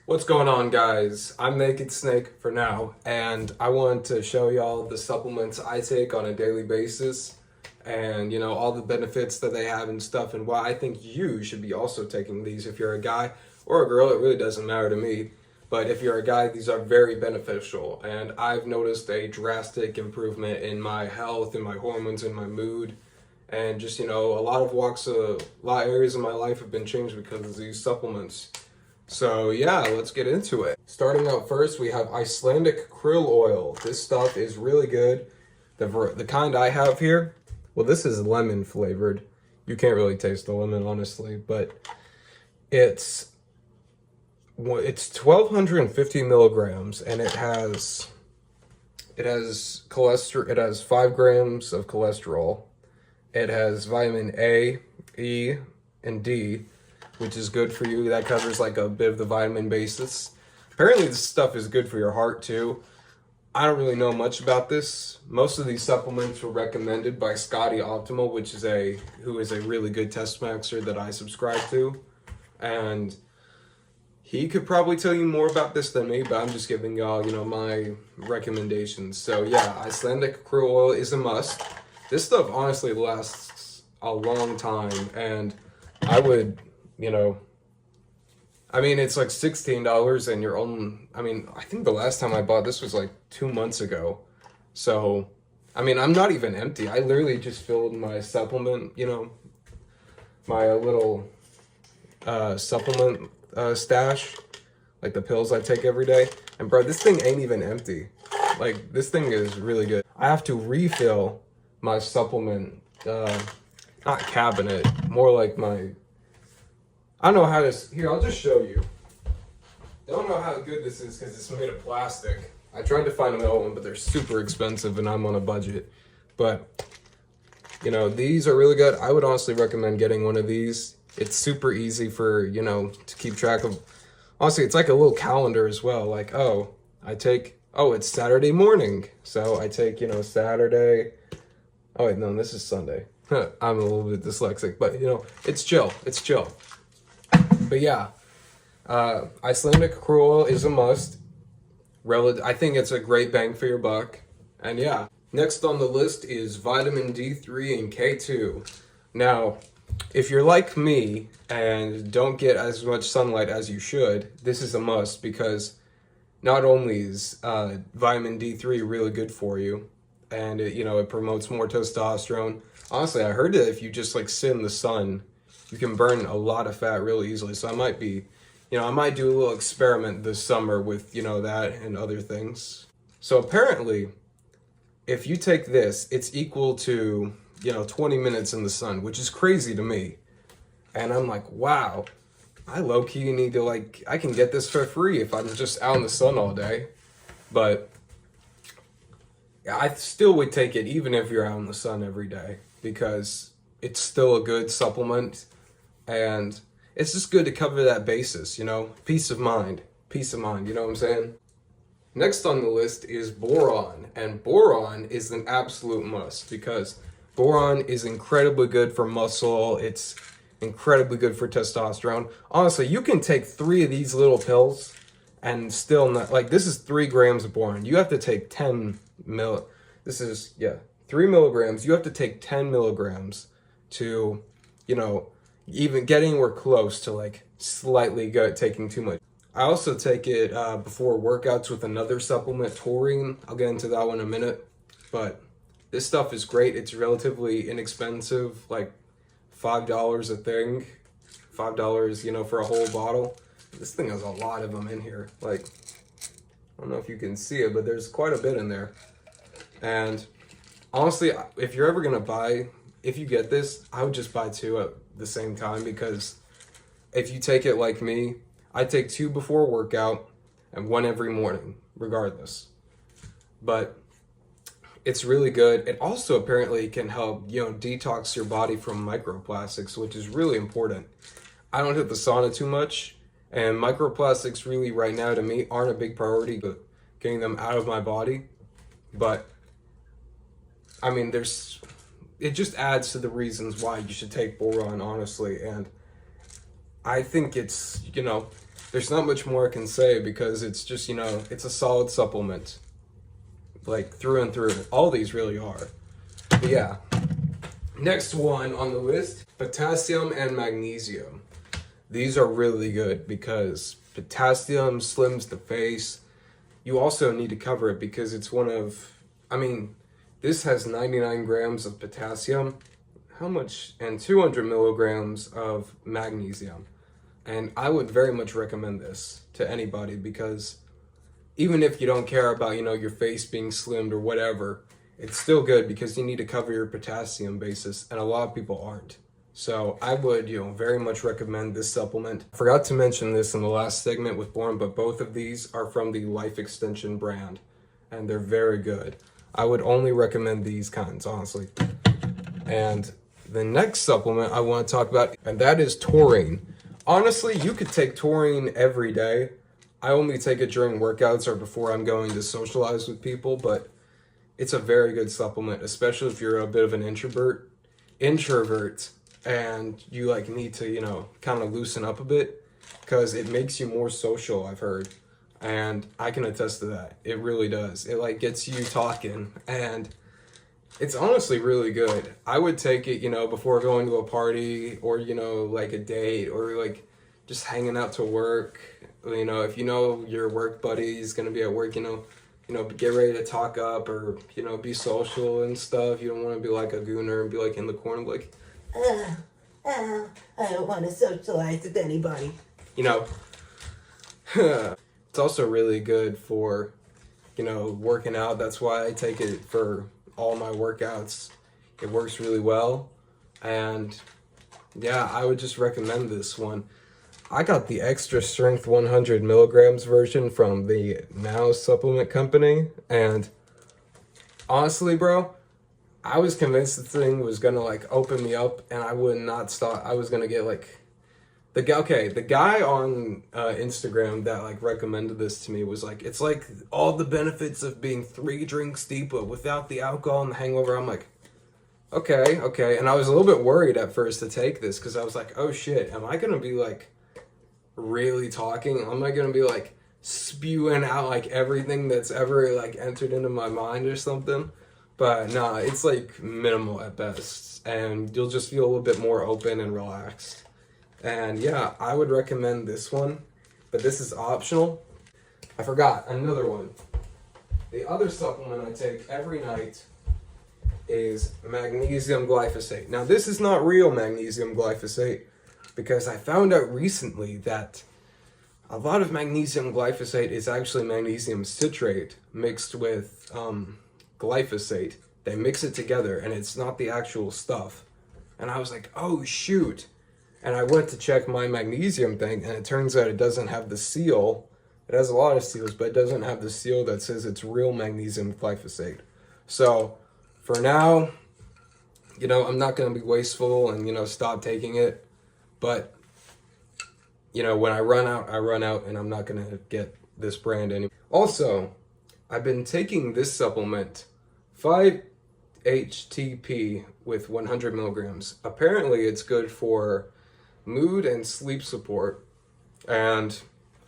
What's going on, guys? I'm Naked Snake for now, and I wanted to show y'all the supplements I take on a daily basis and, all the benefits that they have and stuff, and why I think you should be also taking these. If you're a guy or a girl, it really doesn't matter to me. But if you're a guy, these are very beneficial, and I've noticed a drastic improvement in my health, in my hormones, in my mood, and just, a lot of areas of my life have been changed because of these supplements. So yeah, let's get into it. Starting out first, we have Icelandic krill oil. This stuff is really good. The kind I have here, well, this is lemon flavored. You can't really taste the lemon, honestly, but it's 1,250 milligrams, and it has cholesterol. It has 5 grams of cholesterol. It has vitamin A, E, and D, which is good for you. That covers like a bit of the vitamin basis. Apparently this stuff is good for your heart too. I don't really know much about this. Most of these supplements were recommended by Scotty Optimal, who is a really good test maxer that I subscribe to. And he could probably tell you more about this than me, but I'm just giving y'all, my recommendations. So yeah, Icelandic krill oil is a must. This stuff honestly lasts a long time, and I would, it's like $16 and you're on, I think the last time I bought this was like 2 months ago. So, I'm not even empty. I literally just filled my supplement, my little supplement stash, like the pills I take every day. And bro, this thing ain't even empty. Like, this thing is really good. I have to refill my supplement, not cabinet, more like my, I don't know how this, here, I'll just show you. I don't know how good this is because it's made of plastic. I tried to find a metal one, but they're super expensive and I'm on a budget. But, these are really good. I would honestly recommend getting one of these. It's super easy for, to keep track of. Honestly, it's like a little calendar as well. Like, it's Saturday morning. So I take, Saturday. Oh, wait, no, this is Sunday. I'm a little bit dyslexic, but, it's chill. It's chill. But yeah, Icelandic krill oil is a must. I think it's a great bang for your buck. And yeah, next on the list is vitamin D3 and K2. Now, if you're like me and don't get as much sunlight as you should, this is a must because not only is vitamin D3 really good for you, and it promotes more testosterone. Honestly, I heard that if you just sit in the sun, you can burn a lot of fat really easily. So I might be, I might do a little experiment this summer with, that and other things. So apparently, if you take this, it's equal to, 20 minutes in the sun, which is crazy to me. And I'm like, wow, I low-key need to I can get this for free if I'm just out in the sun all day. But I still would take it even if you're out in the sun every day because it's still a good supplement. And it's just good to cover that basis, peace of mind, you know what I'm saying? Next on the list is boron, and boron is an absolute must because boron is incredibly good for muscle. It's incredibly good for testosterone. Honestly, you can take 3 of these little pills and still not, this is 3 grams of boron. You have to take 3 milligrams. You have to take 10 milligrams to, even getting anywhere close to slightly taking too much. I also take it before workouts with another supplement, taurine. I'll get into that one in a minute. But this stuff is great. It's relatively inexpensive, like $5 a thing. $5, for a whole bottle. This thing has a lot of them in here. I don't know if you can see it, but there's quite a bit in there. And honestly, if you're ever if you get this, I would just buy 2 at the same time because if you take it like me, I take 2 before workout and 1 every morning, regardless. But it's really good. It also apparently can help, detox your body from microplastics, which is really important. I don't hit the sauna too much, and microplastics really right now to me aren't a big priority, but getting them out of my body. But there's it just adds to the reasons why you should take boron, honestly. And I think it's, there's not much more I can say because it's just, it's a solid supplement. Like through and through. All these really are. But yeah. Next one on the list, potassium and magnesium. These are really good because potassium slims the face. You also need to cover it because it's this has 99 grams of potassium. How much? And 200 milligrams of magnesium. And I would very much recommend this to anybody because even if you don't care about, your face being slimmed or whatever, it's still good because you need to cover your potassium basis, and a lot of people aren't. So I would, very much recommend this supplement. I forgot to mention this in the last segment with boron, but both of these are from the Life Extension brand, and they're very good. I would only recommend these kinds, honestly. And the next supplement I want to talk about, and that is taurine. Honestly, you could take taurine every day. I only take it during workouts or before I'm going to socialize with people, but it's a very good supplement, especially if you're a bit of an introvert, and you need to, kind of loosen up a bit because it makes you more social, I've heard. And I can attest to that. It really does. It gets you talking, and it's honestly really good. I would take it, before going to a party or, a date or just hanging out to work. If your work buddy is going to be at work, get ready to talk up or, be social and stuff. You don't want to be like a gooner and be in the corner I don't want to socialize with anybody. It's also really good for, working out. That's why I take it for all my workouts. It works really well. And yeah, I would just recommend this one. I got the extra strength 100 milligrams version from the Now Supplement Company. And honestly, bro, I was convinced the thing was gonna open me up and I would not stop. I was gonna get the guy on Instagram that recommended this to me was it's all the benefits of being 3 drinks deep but without the alcohol and the hangover. I'm okay. And I was a little bit worried at first to take this because I was oh shit, am I gonna be really talking? Am I gonna be spewing out everything that's ever entered into my mind or something? But nah, it's minimal at best, and you'll just feel a little bit more open and relaxed. And yeah, I would recommend this one, but this is optional. I forgot another one. The other supplement I take every night is magnesium glyphosate. Now, this is not real magnesium glyphosate because I found out recently that a lot of magnesium glyphosate is actually magnesium citrate mixed with glyphosate. They mix it together and it's not the actual stuff. And I was oh shoot. And I went to check my magnesium thing, and it turns out it doesn't have the seal. It has a lot of seals, but it doesn't have the seal that says it's real magnesium glyphosate. So, for now, I'm not going to be wasteful and, stop taking it. But, when I run out, and I'm not going to get this brand anymore. Also, I've been taking this supplement, 5-HTP with 100 milligrams. Apparently, it's good for mood and sleep support, and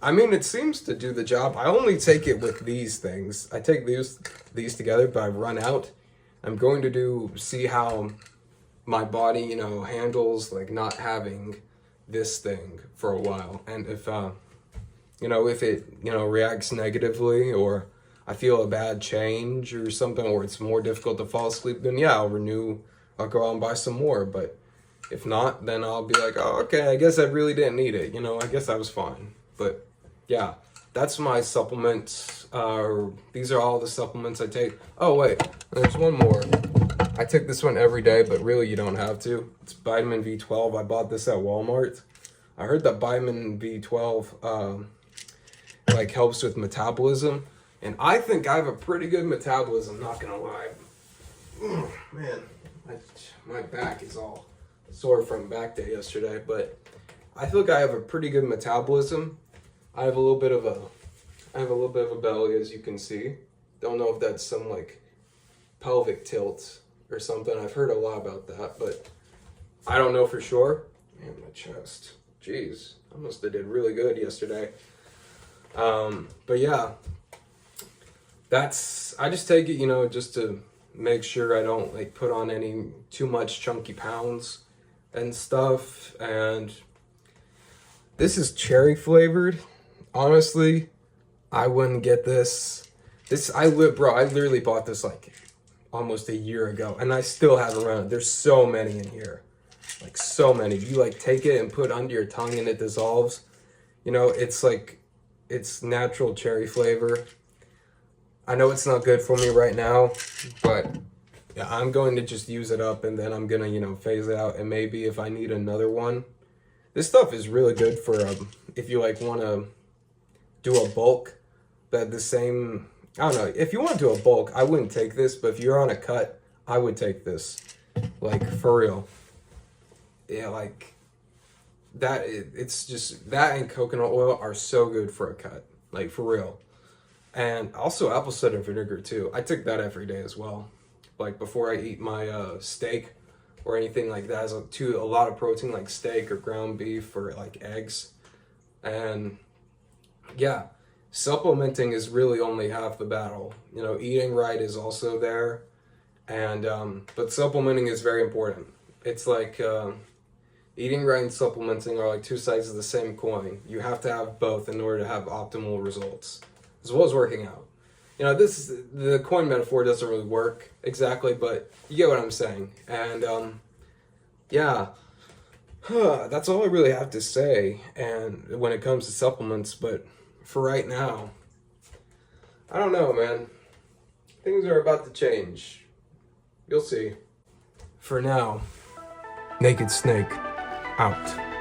it seems to do the job. I only take it with these things. I take these together, but I run out. I'm going to see how my body handles not having this thing for a while, and if if it reacts negatively or I feel a bad change or something, or it's more difficult to fall asleep, then yeah, I'll go out and buy some more. But if not, then I'll be oh, okay, I guess I really didn't need it. I guess I was fine. But yeah, that's my supplements. These are all the supplements I take. Oh, wait, there's one more. I take this one every day, but really you don't have to. It's vitamin B12. I bought this at Walmart. I heard that vitamin B12 helps with metabolism. And I think I have a pretty good metabolism, not gonna lie. Man, my back is all sore from back day yesterday, but I feel I have a pretty good metabolism. I have a little bit of a belly, as you can see. Don't know if that's some pelvic tilt or something. I've heard a lot about that, but I don't know for sure. Man, my chest. Jeez, I must have did really good yesterday. But yeah, I just take it, just to make sure I don't like put on any too much chunky pounds and stuff. And this is cherry flavored. Honestly, I wouldn't get this. I literally bought this like almost a year ago, and I still have it around. There's so many in here, like so many. You like take it and put it under your tongue, and it dissolves. It's natural cherry flavor. I know it's not good for me right now, but yeah, I'm going to just use it up, and then I'm gonna phase it out, and maybe if I need another one. This stuff is really good for if you like want to do a bulk. I don't know. If you want to do a bulk, I wouldn't take this, but if you're on a cut, I would take this. Like, for real. Yeah, like, it's just, that and coconut oil are so good for a cut. Like, for real. And also apple cider vinegar, too. I take that every day as well. Like, before I eat my steak or anything like that. Has a lot of protein, like steak or ground beef or, like, eggs. And, yeah. Supplementing is really only half the battle. Eating right is also there, and but supplementing is very important. It's like eating right and supplementing are like two sides of the same coin. You have to have both in order to have optimal results, as well as working out. The coin metaphor doesn't really work exactly, but you get what I'm saying. And yeah, that's all I really have to say. And when it comes to supplements, but for right now, I don't know, man. Things are about to change. You'll see. For now, Naked Snake out.